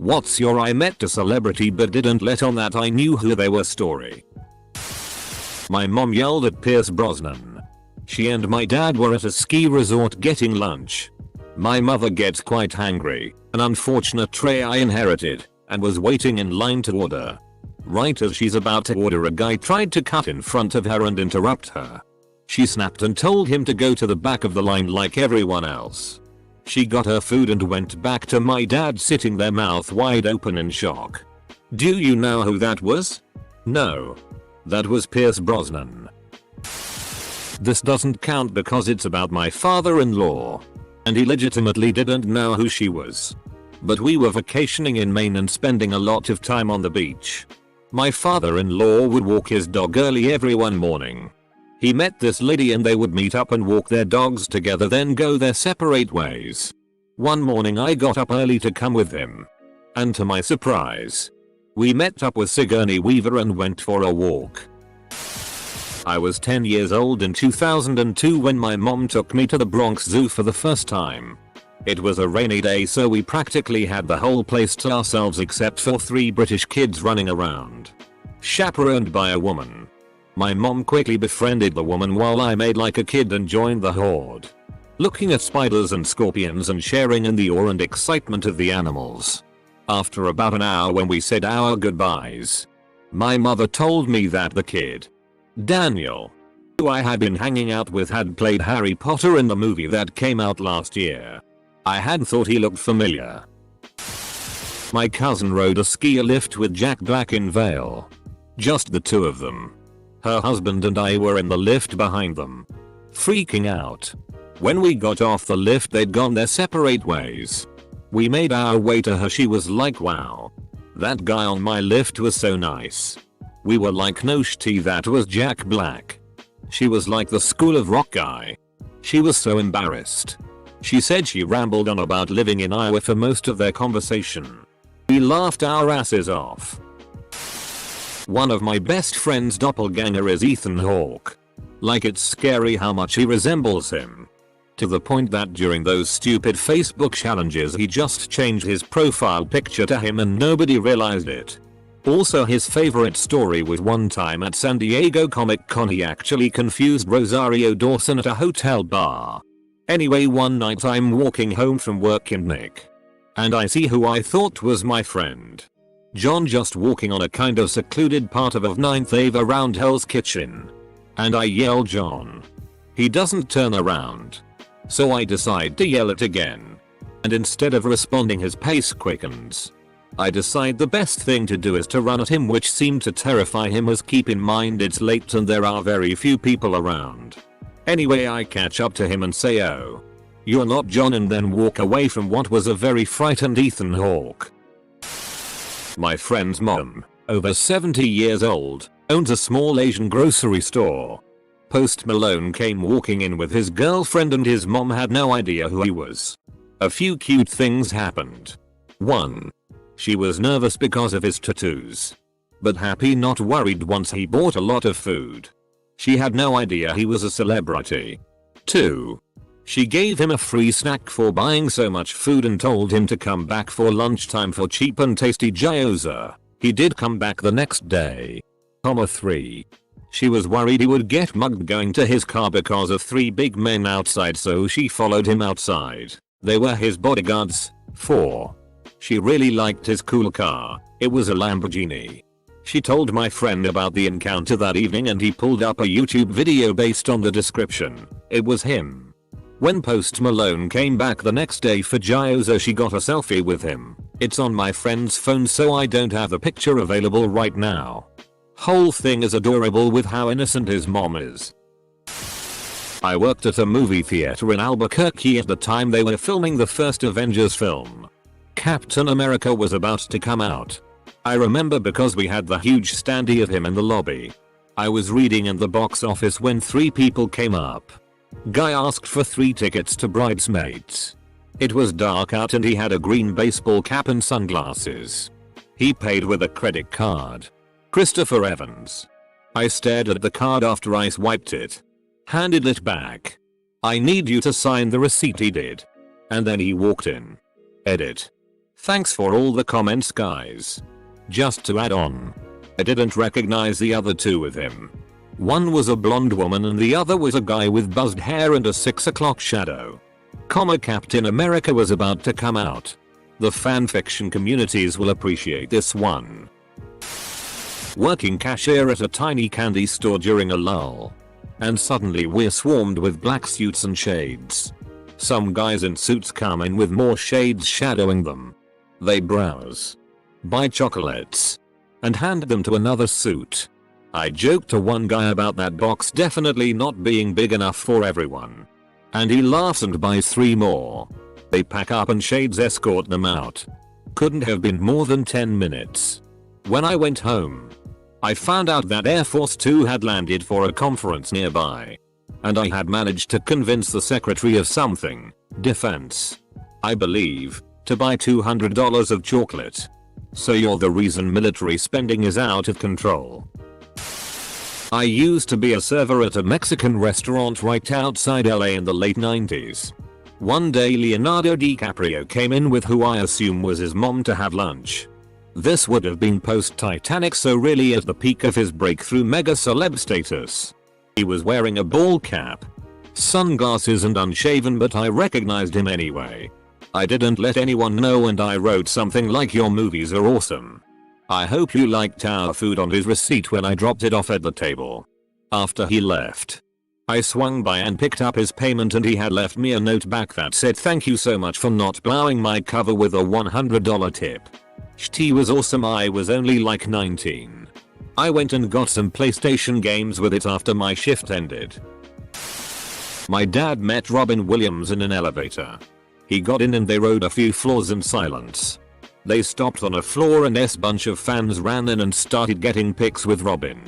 What's your I met a celebrity but didn't let on that I knew who they were story? My mom yelled at Pierce Brosnan. She and my dad were at a ski resort getting lunch. My mother gets quite angry, an unfortunate tray I inherited, and was waiting in line to order. Right as she's about to order, a guy tried to cut in front of her and interrupt her. She snapped and told him to go to the back of the line like everyone else. She got her food and went back to my dad sitting there mouth wide open in shock. Do you know who that was? No. That was Pierce Brosnan. This doesn't count because it's about my father-in-law. And he legitimately didn't know who she was. But we were vacationing in Maine and spending a lot of time on the beach. My father-in-law would walk his dog early every one morning. He met this lady and they would meet up and walk their dogs together, then go their separate ways. One morning I got up early to come with him. And to my surprise, we met up with Sigourney Weaver and went for a walk. I was 10 years old in 2002 when my mom took me to the Bronx Zoo for the first time. It was a rainy day, so we practically had the whole place to ourselves except for 3 British kids running around, chaperoned by a woman. My mom quickly befriended the woman while I made like a kid and joined the horde, looking at spiders and scorpions and sharing in the awe and excitement of the animals. After about an hour, when we said our goodbyes, my mother told me that the kid, Daniel, who I had been hanging out with, had played Harry Potter in the movie that came out last year. I had thought he looked familiar. My cousin rode a ski lift with Jack Black in Vail. Just the two of them. Her husband and I were in the lift behind them, freaking out. When we got off the lift, they'd gone their separate ways. We made our way to her. She was like, wow, that guy on my lift was so nice. We were like, no shit, that was Jack Black. She was like the School of Rock guy. She was so embarrassed. She said she rambled on about living in Iowa for most of their conversation. We laughed our asses off. One of my best friend's doppelganger is Ethan Hawke. Like, it's scary how much he resembles him. To the point that during those stupid Facebook challenges he just changed his profile picture to him and nobody realized it. Also, his favorite story was one time at San Diego Comic Con he actually confused Rosario Dawson at a hotel bar. Anyway, one night I'm walking home from work in Nick, and I see who I thought was my friend John just walking on a kind of secluded part of 9th Ave around Hell's Kitchen. And I yell, John. He doesn't turn around. So I decide to yell it again. And instead of responding, his pace quickens. I decide the best thing to do is to run at him, which seemed to terrify him, as keep in mind it's late and there are very few people around. Anyway, I catch up to him and say, oh, you're not John, and then walk away from what was a very frightened Ethan Hawke. My friend's mom, over 70 years old, owns a small Asian grocery store. Post Malone came walking in with his girlfriend and his mom had no idea who he was. A few cute things happened. 1. She was nervous because of his tattoos, but happy, not worried once he bought a lot of food. She had no idea he was a celebrity. 2. She gave him a free snack for buying so much food and told him to come back for lunchtime for cheap and tasty gyoza. He did come back the next day. 3. She was worried he would get mugged going to his car because of 3 big men outside, so she followed him outside. They were his bodyguards. 4. She really liked his cool car. It was a Lamborghini. She told my friend about the encounter that evening and he pulled up a YouTube video based on the description. It was him. When Post Malone came back the next day for gyoza, she got a selfie with him. It's on my friend's phone, so I don't have the picture available right now. Whole thing is adorable with how innocent his mom is. I worked at a movie theater in Albuquerque at the time they were filming the first Avengers film. Captain America was about to come out. I remember because we had the huge standee of him in the lobby. I was reading in the box office when 3 people came up. Guy asked for 3 tickets to Bridesmaids. It was dark out and he had a green baseball cap and sunglasses. He paid with a credit card. Christopher Evans. I stared at the card after I swiped it. Handed it back. I need you to sign the receipt. He did. And then he walked in. Edit. Thanks for all the comments guys. Just to add on, I didn't recognize the other two with him. One was a blonde woman and the other was a guy with buzzed hair and a 6 o'clock shadow. Captain America was about to come out. The fanfiction communities will appreciate this one. Working cashier at a tiny candy store during a lull. And suddenly we're swarmed with black suits and shades. Some guys in suits come in with more shades shadowing them. They browse, buy chocolates, and hand them to another suit. I joked to one guy about that box definitely not being big enough for everyone. And he laughs and buys 3 more. They pack up and shades escort them out. Couldn't have been more than 10 minutes. When I went home, I found out that Air Force 2 had landed for a conference nearby. And I had managed to convince the Secretary of something, Defense, I believe, to buy $200 of chocolate. So you're the reason military spending is out of control. I used to be a server at a Mexican restaurant right outside LA in the late 90s. One day Leonardo DiCaprio came in with who I assume was his mom to have lunch. This would have been post-Titanic, so really at the peak of his breakthrough mega celeb status. He was wearing a ball cap, sunglasses and unshaven, but I recognized him anyway. I didn't let anyone know and I wrote something like "Your movies are awesome. I hope you liked our food" on his receipt when I dropped it off at the table. After he left, I swung by and picked up his payment and he had left me a note back that said "Thank you so much for not blowing my cover" with a $100 tip. He was awesome. I was only like 19. I went and got some PlayStation games with it after my shift ended. My dad met Robin Williams in an elevator. He got in and they rode a few floors in silence. They stopped on a floor and a bunch of fans ran in and started getting pics with Robin.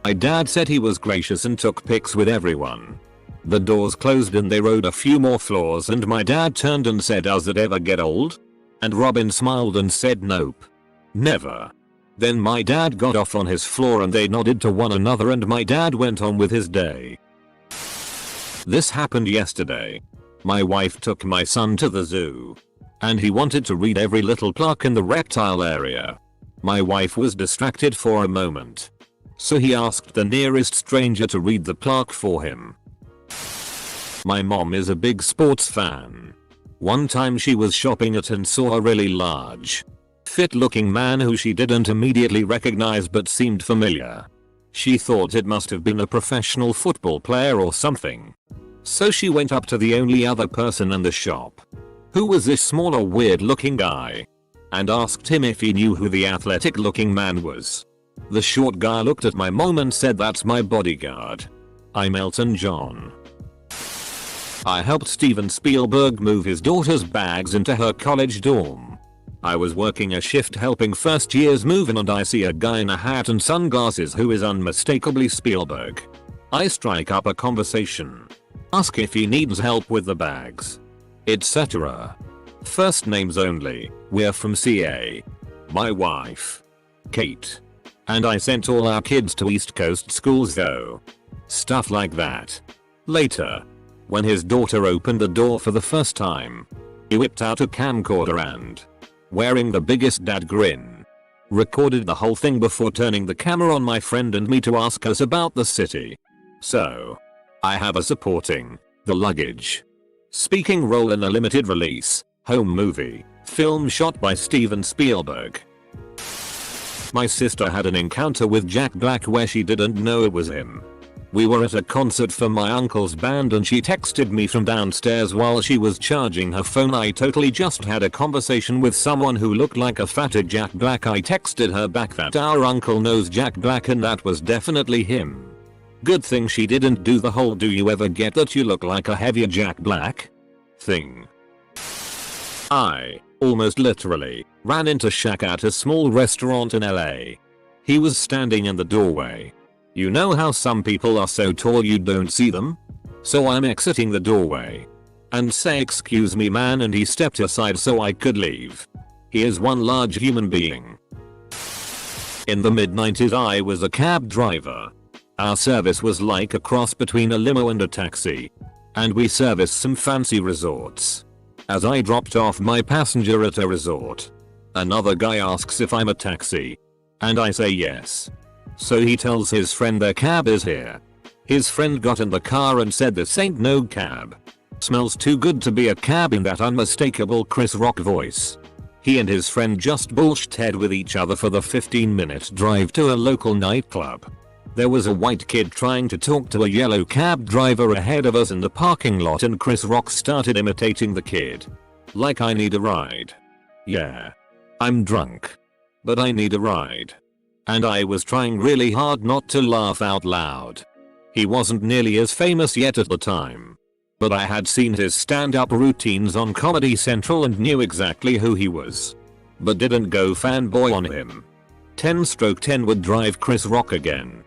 My dad said he was gracious and took pics with everyone. The doors closed and they rode a few more floors and my dad turned and said, "Does it ever get old?" And Robin smiled and said, "Nope. Never." Then my dad got off on his floor and they nodded to one another and my dad went on with his day. This happened yesterday. My wife took my son to the zoo. And he wanted to read every little plaque in the reptile area. My wife was distracted for a moment. So he asked the nearest stranger to read the plaque for him. My mom is a big sports fan. One time she was shopping at and saw a really large, fit-looking man who she didn't immediately recognize but seemed familiar. She thought it must have been a professional football player or something. So she went up to the only other person in the shop, who was this smaller weird-looking guy, and asked him if he knew who the athletic-looking man was. The short guy looked at my mom and said, "That's my bodyguard. I'm Elton John." I helped Steven Spielberg move his daughter's bags into her college dorm. I was working a shift helping first years move in and I see a guy in a hat and sunglasses who is unmistakably Spielberg. I strike up a conversation, ask if he needs help with the bags, etc. First names only. We're from CA. My wife, Kate. And I sent all our kids to East Coast schools though. Stuff like that. Later, when his daughter opened the door for the first time, he whipped out a camcorder and, wearing the biggest dad grin, recorded the whole thing before turning the camera on my friend and me to ask us about the city. So, I have a supporting the luggage speaking role in a limited release home movie film shot by Steven Spielberg. My sister had an encounter with Jack Black where she didn't know it was him. We were at a concert for my uncle's band and she texted me from downstairs while she was charging her phone. I totally just had a conversation with someone who looked like a fatter Jack Black. I texted her back that our uncle knows Jack Black and that was definitely him. Good thing she didn't do the whole "do you ever get that you look like a heavier Jack Black" thing. I, almost literally, ran into Shaq at a small restaurant in LA. He was standing in the doorway. You know how some people are so tall you don't see them? So I'm exiting the doorway and say, "Excuse me man," and he stepped aside so I could leave. He is one large human being. In the mid-90s I was a cab driver. Our service was like a cross between a limo and a taxi. And we serviced some fancy resorts. As I dropped off my passenger at a resort, Another guy asks if I'm a taxi. And I say yes. So he tells his friend their cab is here. His friend got in the car and said this ain't no cab. Smells too good to be a cab in that unmistakable Chris Rock voice. He and his friend just bullshitted with each other for the 15-minute drive to a local nightclub. There was a white kid trying to talk to a yellow cab driver ahead of us in the parking lot and Chris Rock started imitating the kid. Like, I need a ride. Yeah. I'm drunk. But I need a ride. And I was trying really hard not to laugh out loud. He wasn't nearly as famous yet at the time. But I had seen his stand-up routines on Comedy Central and knew exactly who he was. But didn't go fanboy on him. 10/10 would drive Chris Rock again.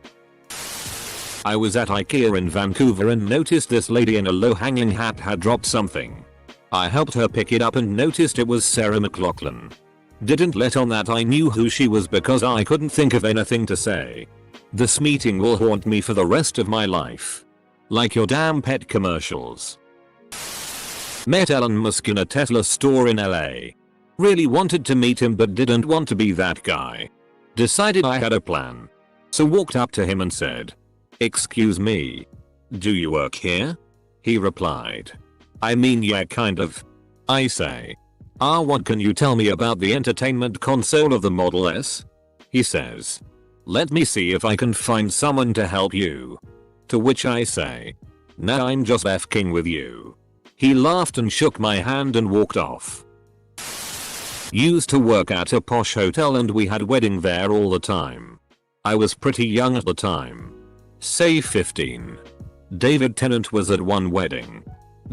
I was at IKEA in Vancouver and noticed this lady in a low-hanging hat had dropped something. I helped her pick it up and noticed it was Sarah McLachlan. Didn't let on that I knew who she was because I couldn't think of anything to say. This meeting will haunt me for the rest of my life. Like your damn pet commercials. Met Elon Musk in a Tesla store in LA. Really wanted to meet him but didn't want to be that guy. Decided I had a plan. So walked up to him and said, "Excuse me. Do you work here?" He replied, "I mean, yeah, kind of." I say, "What can you tell me about the entertainment console of the Model S?" He says, "Let me see if I can find someone to help you." To which I say, "Nah, I'm just F-king with you." He laughed and shook my hand and walked off. Used to work at a posh hotel and we had wedding there all the time. I was pretty young at the time. Say 15. David Tennant was at one wedding.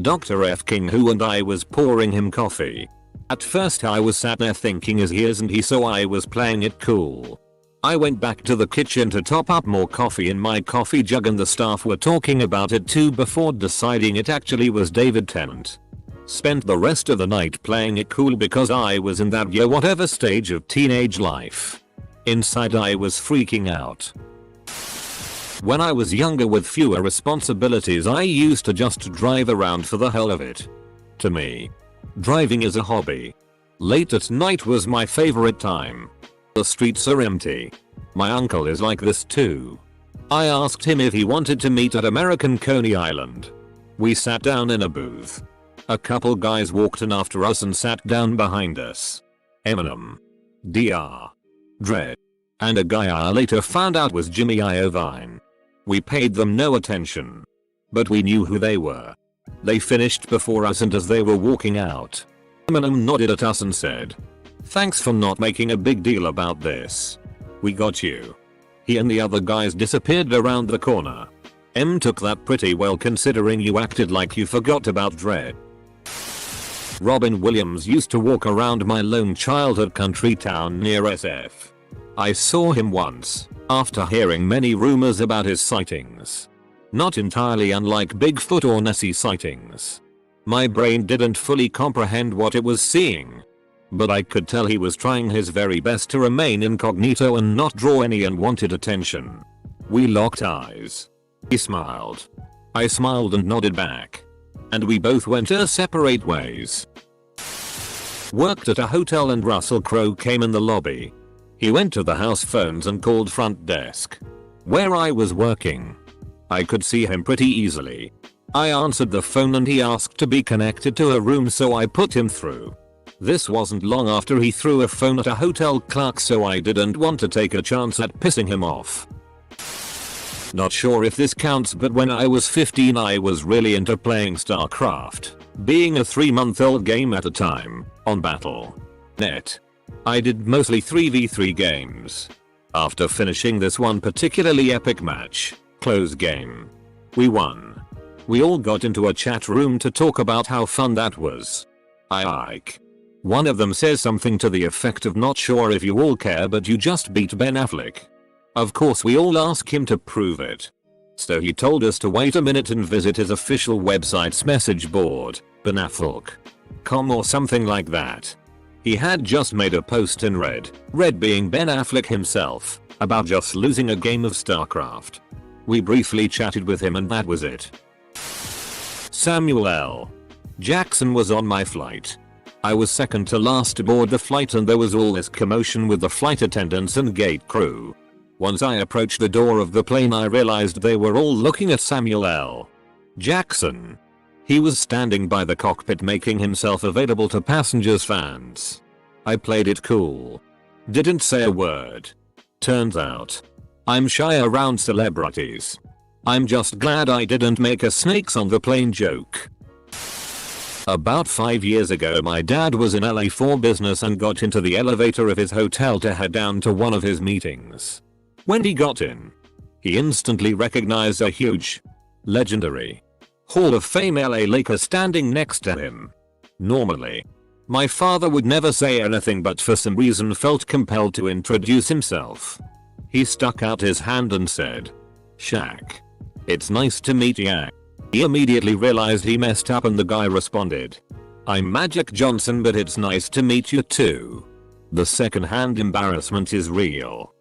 Dr. F-king who and I was pouring him coffee. At first I was sat there thinking is he isn't he, so I was playing it cool. I went back to the kitchen to top up more coffee in my coffee jug and the staff were talking about it too before deciding it actually was David Tennant. Spent the rest of the night playing it cool because I was in that whatever stage of teenage life. Inside I was freaking out. When I was younger with fewer responsibilities I used to just drive around for the hell of it. To me, driving is a hobby. Late at night was my favorite time. The streets are empty. My uncle is like this too. I asked him if he wanted to meet at American Coney Island. We sat down in a booth. A couple guys walked in after us and sat down behind us. Eminem, Dr. Dre, and a guy I later found out was Jimmy Iovine. We paid them no attention. But we knew who they were. They finished before us and as they were walking out, Eminem nodded at us and said, "Thanks for not making a big deal about this. We got you." He and the other guys disappeared around the corner. M took that pretty well considering you acted like you forgot about Dre. Robin Williams used to walk around my lone childhood country town near SF. I saw him once, after hearing many rumors about his sightings. Not entirely unlike Bigfoot or Nessie sightings. My brain didn't fully comprehend what it was seeing. But I could tell he was trying his very best to remain incognito and not draw any unwanted attention. We locked eyes. He smiled. I smiled and nodded back. And we both went our separate ways. Worked at a hotel and Russell Crowe came in the lobby. He went to the house phones and called front desk. Where I was working. I could see him pretty easily. I answered the phone and he asked to be connected to a room, so I put him through. This wasn't long after he threw a phone at a hotel clerk, so I didn't want to take a chance at pissing him off. Not sure if this counts, but when I was 15 I was really into playing StarCraft, being a 3-month-old game at a time, on Battle.net. I did mostly 3v3 games. After finishing this one particularly epic match, close game, we won. We all got into a chat room to talk about how fun that was. One of them says something to the effect of, "Not sure if you all care, but you just beat Ben Affleck." Of course we all ask him to prove it. So he told us to wait a minute and visit his official website's message board, benaffleck.com or something like that. He had just made a post in Red being Ben Affleck himself, about just losing a game of StarCraft. We briefly chatted with him and that was it. Samuel L. Jackson was on my flight. I was second to last aboard the flight and there was all this commotion with the flight attendants and gate crew. Once I approached the door of the plane I realized they were all looking at Samuel L. Jackson. He was standing by the cockpit making himself available to passengers' fans. I played it cool. Didn't say a word. Turns out, I'm shy around celebrities. I'm just glad I didn't make a snakes on the plane joke. About 5 years ago my dad was in LA for business and got into the elevator of his hotel to head down to one of his meetings. When he got in, he instantly recognized a huge, legendary, Hall of Fame LA Laker standing next to him. Normally, my father would never say anything but for some reason felt compelled to introduce himself. He stuck out his hand and said, "Shaq. It's nice to meet ya." He immediately realized he messed up and the guy responded, "I'm Magic Johnson but it's nice to meet you too." The second-hand embarrassment is real.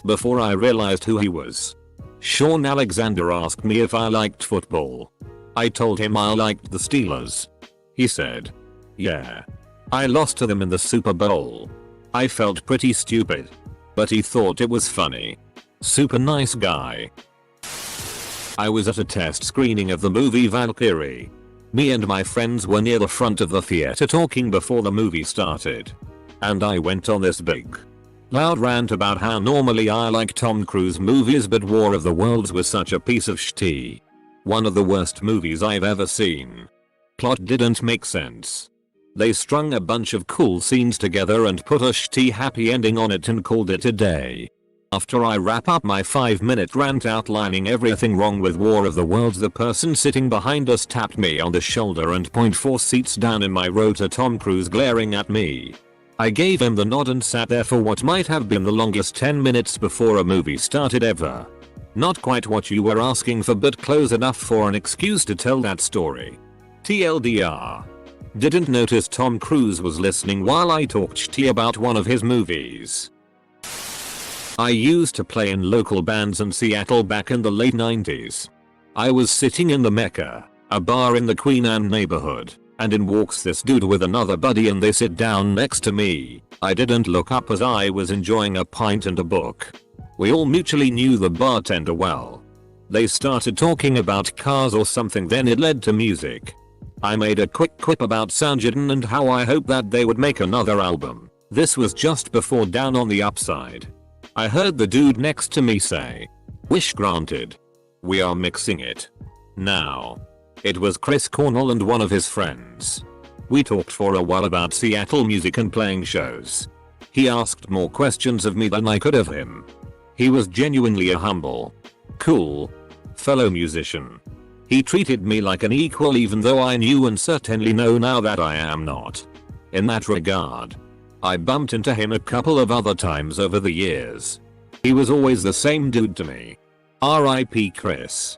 Before I realized who he was, Sean Alexander asked me if I liked football. I told him I liked the Steelers. He said, "Yeah. I lost to them in the Super Bowl." I felt pretty stupid, but he thought it was funny. Super nice guy. I was at a test screening of the movie Valkyrie. Me and my friends were near the front of the theater talking before the movie started. And I went on this big, loud rant about how normally I like Tom Cruise movies but War of the Worlds was such a piece of shit. One of the worst movies I've ever seen. Plot didn't make sense. They strung a bunch of cool scenes together and put a shitty happy ending on it and called it a day. After I wrap up my 5-minute rant outlining everything wrong with War of the Worlds, the person sitting behind us tapped me on the shoulder and pointed 4 seats down in my row to Tom Cruise glaring at me. I gave him the nod and sat there for what might have been the longest 10 minutes before a movie started ever. Not quite what you were asking for but close enough for an excuse to tell that story. TLDR. Didn't notice Tom Cruise was listening while I talked shit about one of his movies. I used to play in local bands in Seattle back in the late 90s. I was sitting in the Mecca, a bar in the Queen Anne neighborhood, and in walks this dude with another buddy and they sit down next to me. I didn't look up as I was enjoying a pint and a book. We all mutually knew the bartender well. They started talking about cars or something, then it led to music. I made a quick quip about Soundgarden and how I hoped that they would make another album. This was just before Down on the Upside. I heard the dude next to me say, "Wish granted. We are mixing it now." It was Chris Cornell and one of his friends. We talked for a while about Seattle music and playing shows. He asked more questions of me than I could of him. He was genuinely a humble, cool fellow musician. He treated me like an equal even though I knew and certainly know now that I am not. In that regard, I bumped into him a couple of other times over the years. He was always the same dude to me. R.I.P. Chris.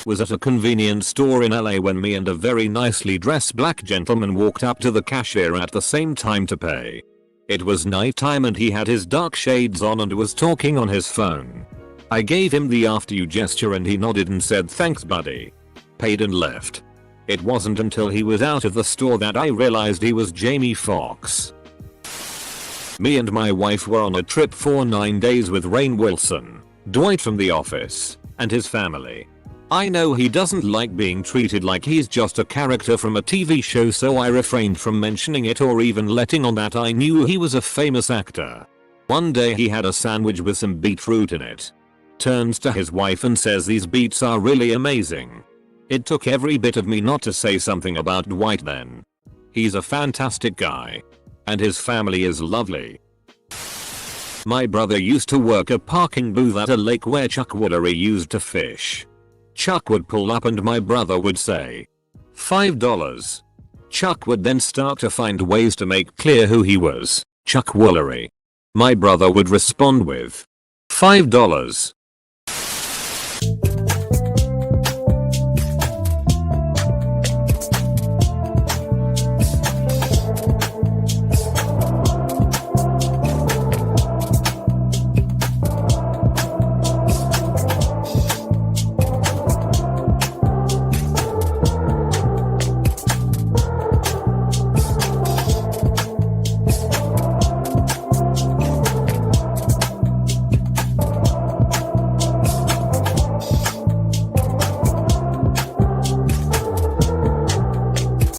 Was at a convenience store in LA when me and a very nicely dressed black gentleman walked up to the cashier at the same time to pay. It was nighttime and he had his dark shades on and was talking on his phone. I gave him the after you gesture and he nodded and said thanks buddy. Paid and left. It wasn't until he was out of the store that I realized he was Jamie Foxx. Me and my wife were on a trip for 9 days with Rainn Wilson, Dwight from The Office, and his family. I know he doesn't like being treated like he's just a character from a TV show, so I refrained from mentioning it or even letting on that I knew he was a famous actor. One day he had a sandwich with some beetroot in it. Turns to his wife and says these beets are really amazing. It took every bit of me not to say something about Dwight then. He's a fantastic guy. And his family is lovely. My brother used to work a parking booth at a lake where Chuck Woolery used to fish. Chuck would pull up and my brother would say, $5. Chuck would then start to find ways to make clear who he was, Chuck Woolery. My brother would respond with, $5.